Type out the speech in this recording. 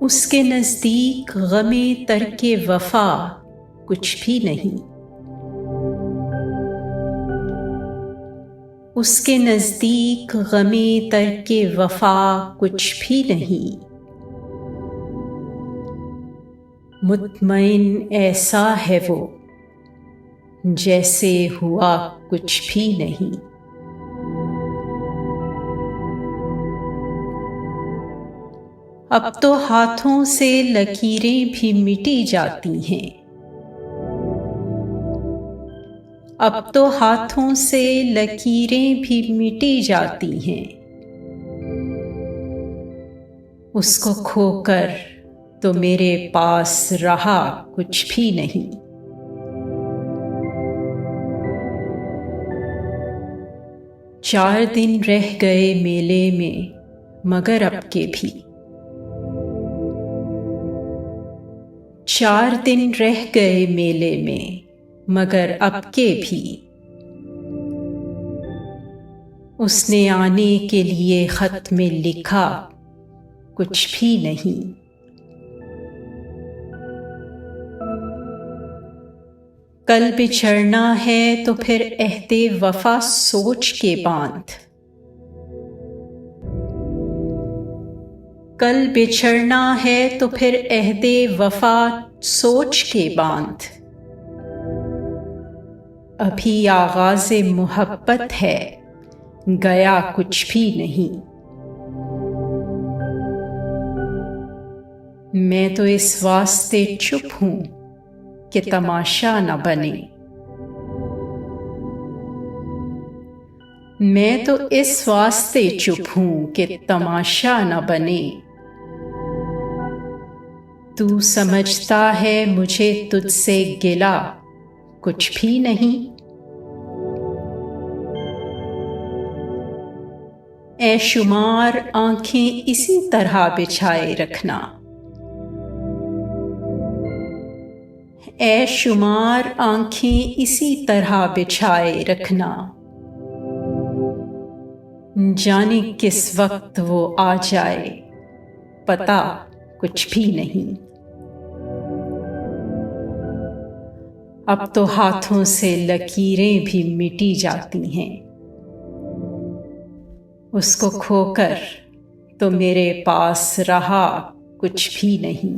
उसके नज़दीक गमे तर्के वफा कुछ भी नहीं। उसके नज़दीक गमे तर्के वफा कुछ भी नहीं। मुतमईन ऐसा है वो जैसे हुआ कुछ भी नहीं। अब तो हाथों से लकीरें भी मिटी जाती हैं। अब तो हाथों से लकीरें भी मिटी जाती हैं। उसको खोकर तो मेरे पास रहा कुछ भी नहीं। चार दिन रह गए मेले में मगर अब के भी। 4 दिन रह गए मेले में मगर अब के भी। उसने आने के लिए खत में लिखा कुछ भी नहीं। कल बिछड़ना है तो फिर अहदे वफा सोच के बांध। कल बिछड़ना है तो फिर अहदे वफा सोच के बांध। अभी आगाज़े मोहब्बत है गया कुछ भी नहीं। मैं तो इस वास्ते चुप हूँ कि तमाशा न बने। मैं तो इस वास्ते चुप हूँ कि तमाशा न बने। तू समझता है मुझे तुझसे गिला कुछ भी नहीं। ऐ शुमार आंखें इसी तरह बिछाए रखना। ऐ शुमार आंखें इसी तरह बिछाए रखना। जाने किस वक्त वो आ जाए पता कुछ भी नहीं। अब तो हाथों से लकीरें भी मिटी जाती हैं। उसको खोकर तो मेरे पास रहा कुछ भी नहीं।